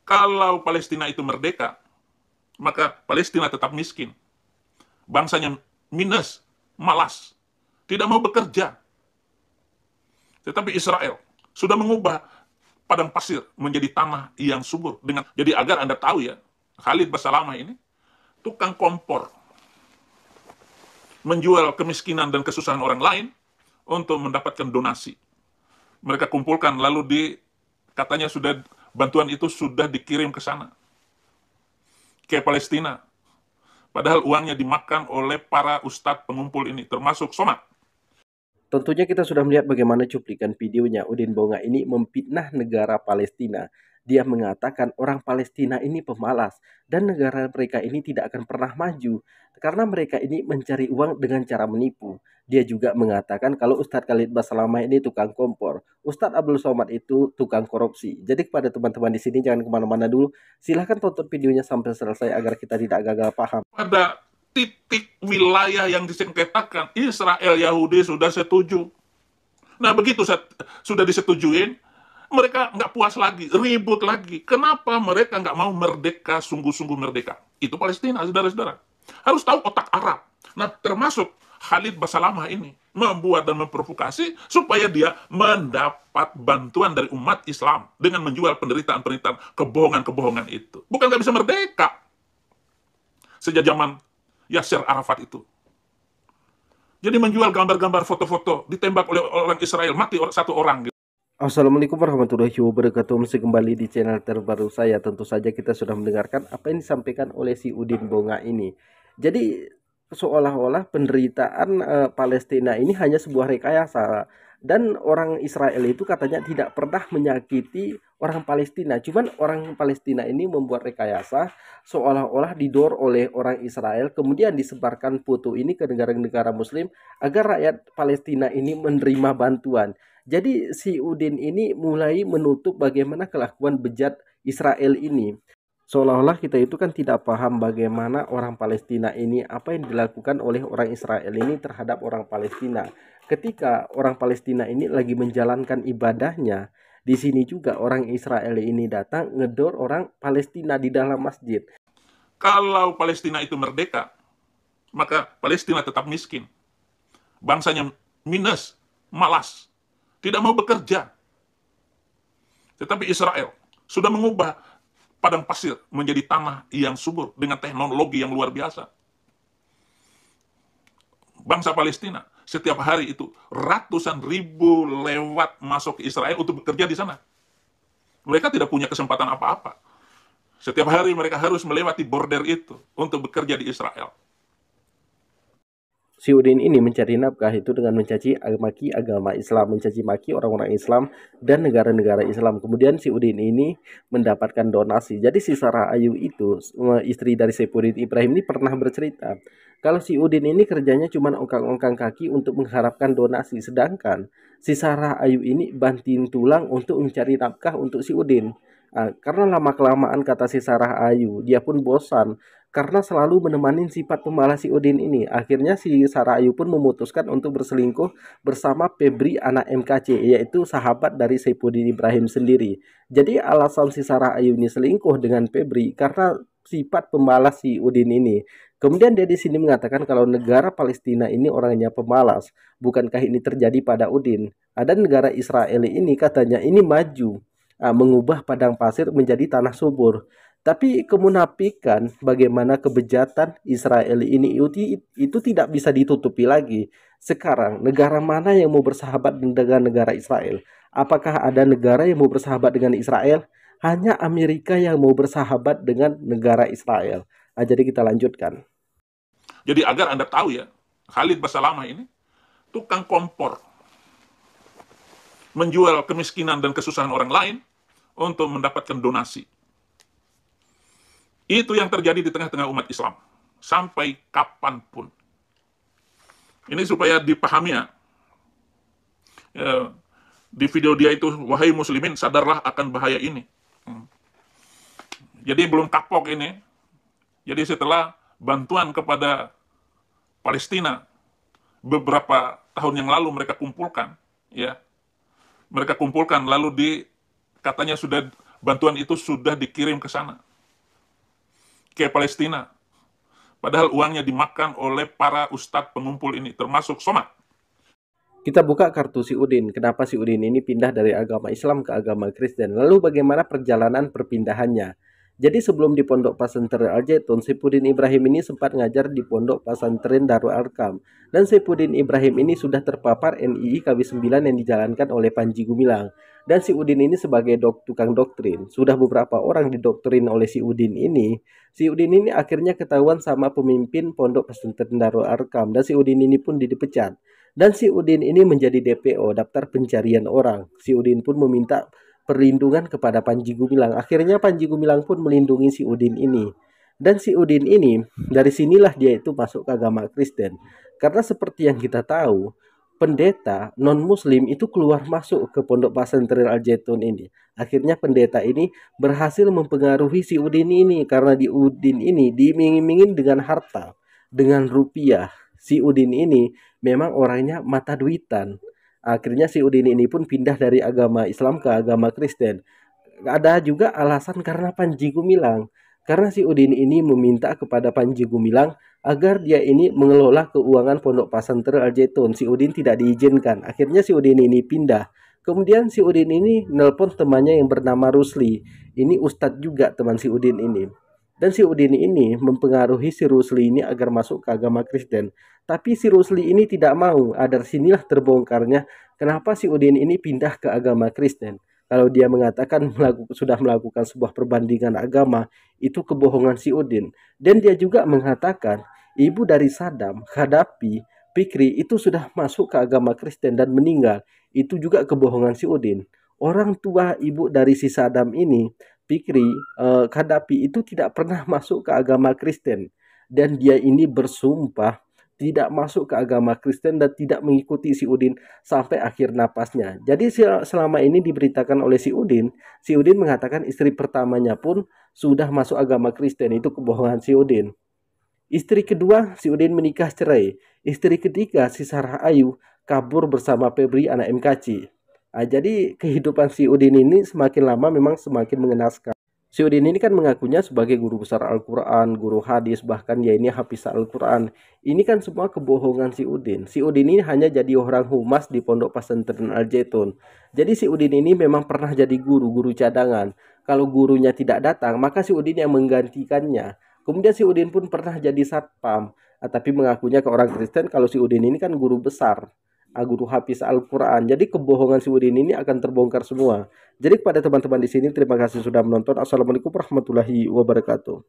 Kalau Palestina itu merdeka, maka Palestina tetap miskin. Bangsanya minus, malas, tidak mau bekerja. Tetapi Israel sudah mengubah padang pasir menjadi tanah yang subur. Jadi agar Anda tahu ya, Khalid Basalamah ini tukang kompor, menjual kemiskinan dan kesusahan orang lain untuk mendapatkan donasi. Mereka kumpulkan, lalu katanya bantuan itu sudah dikirim ke sana, ke Palestina. Padahal uangnya dimakan oleh para ustadz pengumpul ini, termasuk Somad. Tentunya kita sudah melihat bagaimana cuplikan videonya. Udin Bonga ini memfitnah negara Palestina. Dia mengatakan orang Palestina ini pemalas dan negara mereka ini tidak akan pernah maju karena mereka ini mencari uang dengan cara menipu. Dia juga mengatakan kalau Ustadz Khalid Basalamah ini tukang kompor, Ustadz Abdul Somad itu tukang korupsi. Jadi kepada teman-teman di sini jangan kemana-mana dulu. Silahkan tonton videonya sampai selesai agar kita tidak gagal paham. Pada titik wilayah yang disengketakan, Israel Yahudi sudah setuju. Nah begitu sudah disetujuin, mereka nggak puas lagi, ribut lagi. Kenapa mereka nggak mau merdeka, sungguh-sungguh merdeka? Itu Palestina, saudara-saudara. Harus tahu otak Arab. Nah, termasuk Khalid Basalamah ini membuat dan memprovokasi supaya dia mendapat bantuan dari umat Islam dengan menjual penderitaan-penderitaan, kebohongan-kebohongan itu. Bukan nggak bisa merdeka sejak zaman Yasser Arafat itu. Jadi menjual gambar-gambar, foto-foto, ditembak oleh orang Israel, mati satu orang. Assalamualaikum warahmatullahi wabarakatuh. Masih kembali di channel terbaru saya. Tentu saja kita sudah mendengarkan apa yang disampaikan oleh si Udin Bonga ini. Jadi seolah-olah penderitaan Palestina ini hanya sebuah rekayasa. Dan orang Israel itu katanya tidak pernah menyakiti orang Palestina. Cuman orang Palestina ini membuat rekayasa seolah-olah didor oleh orang Israel. Kemudian disebarkan foto ini ke negara-negara muslim agar rakyat Palestina ini menerima bantuan. Jadi si Udin ini mulai menutup bagaimana kelakuan bejat Israel ini. Seolah-olah kita itu kan tidak paham bagaimana orang Palestina ini, apa yang dilakukan oleh orang Israel ini terhadap orang Palestina. Ketika orang Palestina ini lagi menjalankan ibadahnya, di sini juga orang Israel ini datang ngedor orang Palestina di dalam masjid. Kalau Palestina itu merdeka, maka Palestina tetap miskin. Bangsanya minus, malas, tidak mau bekerja. Tetapi Israel sudah mengubah padang pasir menjadi tanah yang subur dengan teknologi yang luar biasa. Bangsa Palestina setiap hari itu ratusan ribu lewat masuk ke Israel untuk bekerja di sana. Mereka tidak punya kesempatan apa-apa. Setiap hari mereka harus melewati border itu untuk bekerja di Israel. Si Udin ini mencari nafkah itu dengan mencaci maki agama Islam, mencaci maki orang-orang Islam dan negara-negara Islam. Kemudian si Udin ini mendapatkan donasi. Jadi si Sarah Ayu itu, istri dari Saifuddin Ibrahim ini pernah bercerita, kalau si Udin ini kerjanya cuma ongkang-ongkang kaki untuk mengharapkan donasi. Sedangkan si Sarah Ayu ini banting tulang untuk mencari nafkah untuk si Udin. Karena lama-kelamaan kata si Sarah Ayu, dia pun bosan karena selalu menemani sifat pemalas si Udin ini. Akhirnya si Sarah Ayu pun memutuskan untuk berselingkuh bersama Febri anak MKC, yaitu sahabat dari Saifuddin Ibrahim sendiri. Jadi alasan si Sarah Ayu ini selingkuh dengan Febri karena sifat pemalas si Udin ini. Kemudian dia di sini mengatakan kalau negara Palestina ini orangnya pemalas. Bukankah ini terjadi pada Udin? Ada negara Israel ini katanya ini maju, mengubah padang pasir menjadi tanah subur. Tapi kemunafikan bagaimana kebejatan Israel ini itu tidak bisa ditutupi lagi. Sekarang negara mana yang mau bersahabat dengan negara Israel? Apakah ada negara yang mau bersahabat dengan Israel? Hanya Amerika yang mau bersahabat dengan negara Israel. Jadi kita lanjutkan. Jadi agar Anda tahu ya, Khalid Basalamah ini tukang kompor, menjual kemiskinan dan kesusahan orang lain untuk mendapatkan donasi. Itu yang terjadi di tengah-tengah umat Islam. Sampai kapanpun. Ini supaya dipahami ya. Di video dia itu, wahai muslimin, sadarlah akan bahaya ini. Jadi belum kapok ini. Jadi setelah bantuan kepada Palestina, beberapa tahun yang lalu mereka kumpulkan. Ya, mereka kumpulkan, lalu katanya sudah bantuan itu sudah dikirim ke sana, ke Palestina. Padahal uangnya dimakan oleh para ustadz pengumpul ini, termasuk Somad. Kita buka kartu si Udin. Kenapa si Udin ini pindah dari agama Islam ke agama Kristen? Lalu bagaimana perjalanan perpindahannya? Jadi sebelum di Pondok Pesantren Al Zaitun, Saifuddin Ibrahim ini sempat ngajar di Pondok Pesantren Darul Arkam. Dan Saifuddin Ibrahim ini sudah terpapar NII KB9 yang dijalankan oleh Panji Gumilang. Dan si Udin ini sebagai tukang doktrin. Sudah beberapa orang didoktrin oleh si Udin ini. Si Udin ini akhirnya ketahuan sama pemimpin Pondok Pesantren Darul Arkam. Dan si Udin ini pun dipecat. Dan si Udin ini menjadi DPO, daftar pencarian orang. Si Udin pun meminta perlindungan kepada Panji Gumilang. Akhirnya Panji Gumilang pun melindungi si Udin ini. Dan si Udin ini, dari sinilah dia itu masuk ke agama Kristen. Karena seperti yang kita tahu, pendeta non-muslim itu keluar masuk ke Pondok Pesantren Al Zaitun ini. Akhirnya pendeta ini berhasil mempengaruhi si Udin ini. Karena di Udin ini diiming-imingin dengan harta, dengan rupiah. Si Udin ini memang orangnya mata duitan. Akhirnya si Udin ini pun pindah dari agama Islam ke agama Kristen. Ada juga alasan karena Panji Gumilang. Karena si Udin ini meminta kepada Panji Gumilang agar dia ini mengelola keuangan Pondok Pesantren Al Zaitun. Si Udin tidak diizinkan. Akhirnya si Udin ini pindah. Kemudian si Udin ini nelpon temannya yang bernama Rusli. Ini ustadz juga teman si Udin ini. Dan si Udin ini mempengaruhi si Rusli ini agar masuk ke agama Kristen. Tapi si Rusli ini tidak mau. Dari sinilah terbongkarnya kenapa si Udin ini pindah ke agama Kristen. Kalau dia mengatakan sudah melakukan sebuah perbandingan agama, itu kebohongan si Udin. Dan dia juga mengatakan ibu dari Saddam, Gaddafi, Fikri itu sudah masuk ke agama Kristen dan meninggal. Itu juga kebohongan si Udin. Orang tua ibu dari si Saddam ini, Fikri, Gaddafi itu tidak pernah masuk ke agama Kristen. Dan dia ini bersumpah tidak masuk ke agama Kristen dan tidak mengikuti si Udin sampai akhir napasnya. Jadi selama ini diberitakan oleh si Udin mengatakan istri pertamanya pun sudah masuk agama Kristen. Itu kebohongan si Udin. Istri kedua si Udin menikah cerai. Istri ketiga si Sarah Ayu kabur bersama Febri anak MKC. Jadi kehidupan si Udin ini semakin lama memang semakin mengenaskan. Si Udin ini kan mengakunya sebagai guru besar Al-Quran, guru hadis, bahkan dia ini hafiz Al-Quran. Ini kan semua kebohongan si Udin. Si Udin ini hanya jadi orang humas di Pondok Pesantren Al Zaitun. Jadi si Udin ini memang pernah jadi guru cadangan. Kalau gurunya tidak datang, maka si Udin yang menggantikannya. Kemudian si Udin pun pernah jadi satpam, tapi mengakunya ke orang Kristen kalau si Udin ini kan guru besar, guru hafiz Al-Quran. Jadi kebohongan si Udin ini akan terbongkar semua. Jadi kepada teman-teman di sini, terima kasih sudah menonton. Assalamualaikum warahmatullahi wabarakatuh.